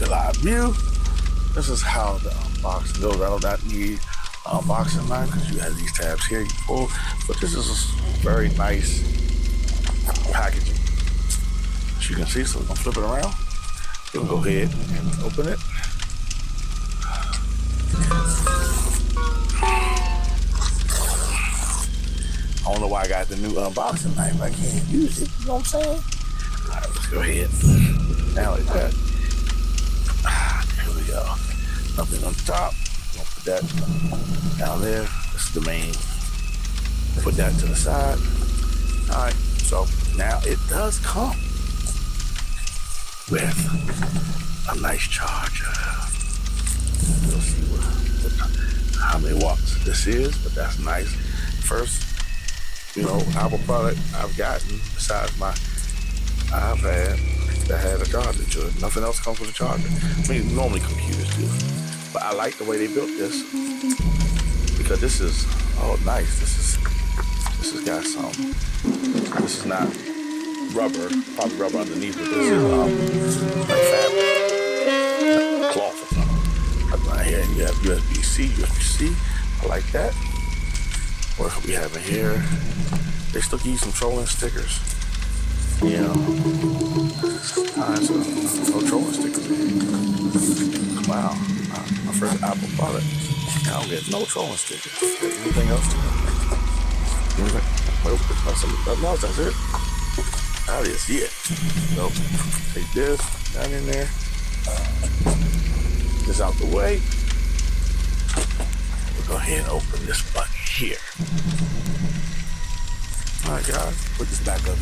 live view. This is how the unboxing goes. I do not need an unboxing knife because you have these tabs here you pull, but this is a very nice packaging, as you can see. So we're gonna flip it around. We'll go ahead and open it. I don't know why I got the new unboxing knife. I can't use it, you know what I'm saying? All right, let's go ahead. Now like that. Here we go. Nothing on top. We'll put that down there. This is the main. Put that to the side. All right, so now it does come with a nice charger. We'll see how many watts this is, but that's nice. First, Apple product I've gotten besides my iPad that had a charger to it. Nothing else comes with a charger. I mean, normally computers do, but I like the way they built this because this is nice. This has got some. This is not rubber, probably rubber underneath, but this is like fabric, cloth or something. Right here, you have USB-C. I like that. What we have in here? They still give you some trolling stickers. No trolling stickers in here. Wow, my first Apple product. I don't get no trolling stickers. Anything else? Nothing else, that's it. That is it. So, take this, that in there. This out the way. We'll go ahead and open this button here. All right, guys, put this back up.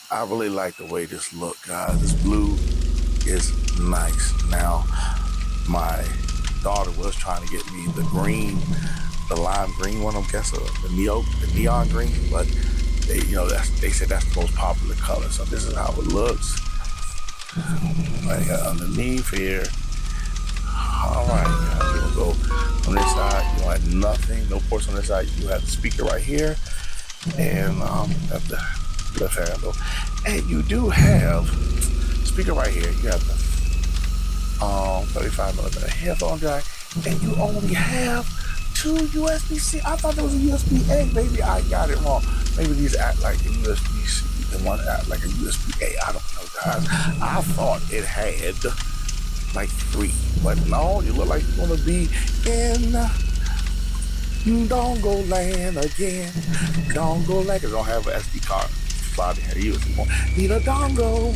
I really like the way this look, guys. This blue is nice. Now, my daughter was trying to get me the green, the lime green one, I'm guessing, the neon green, but they said that's the most popular color. So this is how it looks. Right underneath here. All right, we're gonna go on this side. You don't have nothing, no ports on this side. You have the speaker right here, and have the left handle, and you do have speaker right here. You have the 35mm headphone jack, and you only have 2 USB-C. I thought there was a USB-A. Maybe I got it wrong. Maybe these act like a USB-C, and one act like a USB-A. I don't know, guys. I thought it had like 3, but no, you look like you're gonna be in Dongle Land again. Dongle Land, 'cause I don't have an SD card slot in here. You need a dongle.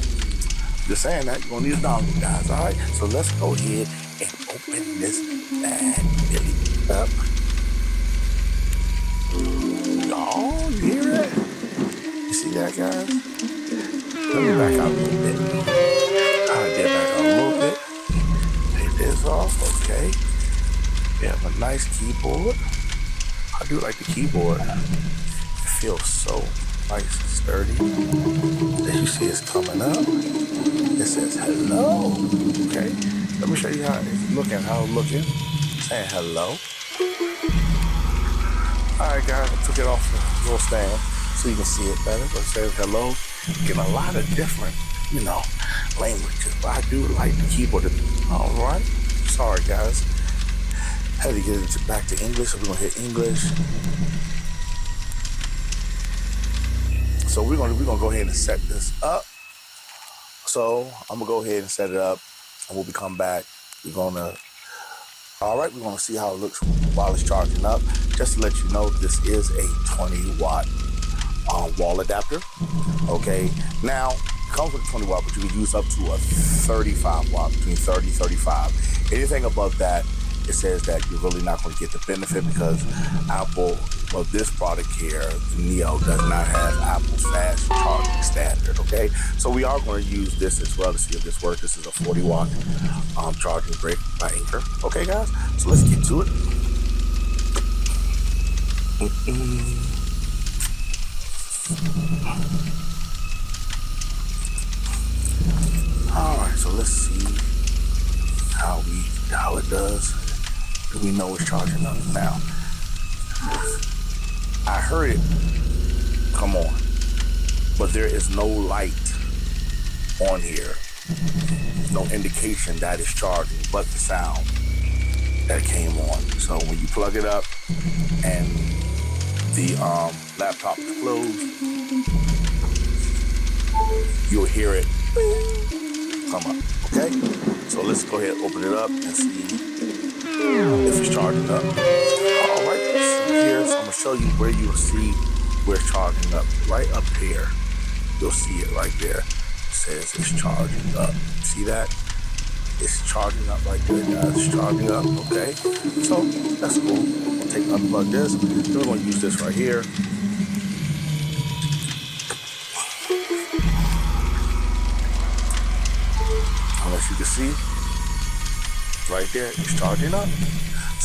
Just saying that, you're gonna need a dongle, guys. All right, so let's go ahead and open this bad Billy up. Oh, you hear it? You see that, guys? Let me back out a little bit. I did back out a little bit. Take this off, okay. We have a nice keyboard. I do like the keyboard. It feels so nice and sturdy. As you see, it's coming up. It says hello. Okay, let me show you how it's looking. How it's looking. Saying hello. All right, guys, I took it off the little stand so you can see it better. But it says hello. Getting a lot of different, languages. But I do like the keyboard. All right. Sorry, guys. Had to get it back to English, so we're gonna hit English. So we're gonna go ahead and set this up. So I'm gonna go ahead and set it up, and when we come back, we're gonna see how it looks while it's charging up. Just to let you know, this is a 20-watt wall adapter. Okay, now it comes with a 20-watt, but you can use up to a 35-watt, between 30 and 35. Anything above that, it says that you're really not going to get the benefit because Apple, this product here, the Neo, does not have Apple's fast charging standard, okay? So we are going to use this as well to see if this works. This is a 40-watt charging brick by Anchor. Okay, guys? So let's get to it. All right, so let's see how it does. Do we know it's charging up now? I heard it come on. But there is no light on here, no indication that it's charging, but the sound that came on. So when you plug it up and the laptop is closed, you'll hear it come up, okay? So let's go ahead and open it up and see if it's charging up. All right, so here, so I'm gonna show you where you'll see where it's charging up. Right up here, you'll see it right there. It says it's charging up. See that? It's charging up right there, guys. It's charging up, okay? So that's cool. We'll take unplug this. Then we're gonna use this right here. As you can see, right there, it's charging up.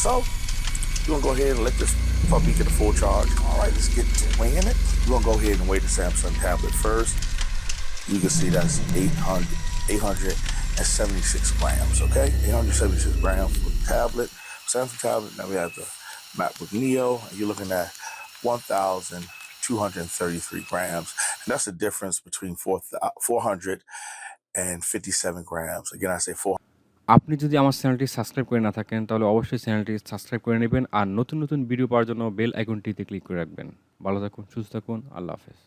So we're gonna go ahead and let this puppy get a full charge. All right, let's get to weighing it. We're gonna go ahead and weigh the Samsung tablet first. You can see that's 876 grams, okay? 876 grams for the tablet, Samsung tablet. Now we have the MacBook Neo, and you're looking at 1,233 grams. And that's the difference between 457 grams. Again, I say 400. আপনি যদি আমার চ্যানেলটি subscribe করে না থাকেন তাহলে অবশ্যই চ্যানেলটি সাবস্ক্রাইব করে নেবেন আর নতুন নতুন ভিডিও পাওয়ার জন্য বেল আইকনটিতে ক্লিক করে রাখবেন। ভালো থাকুন, সুস্থ থাকুন, আল্লাহ হাফেজ।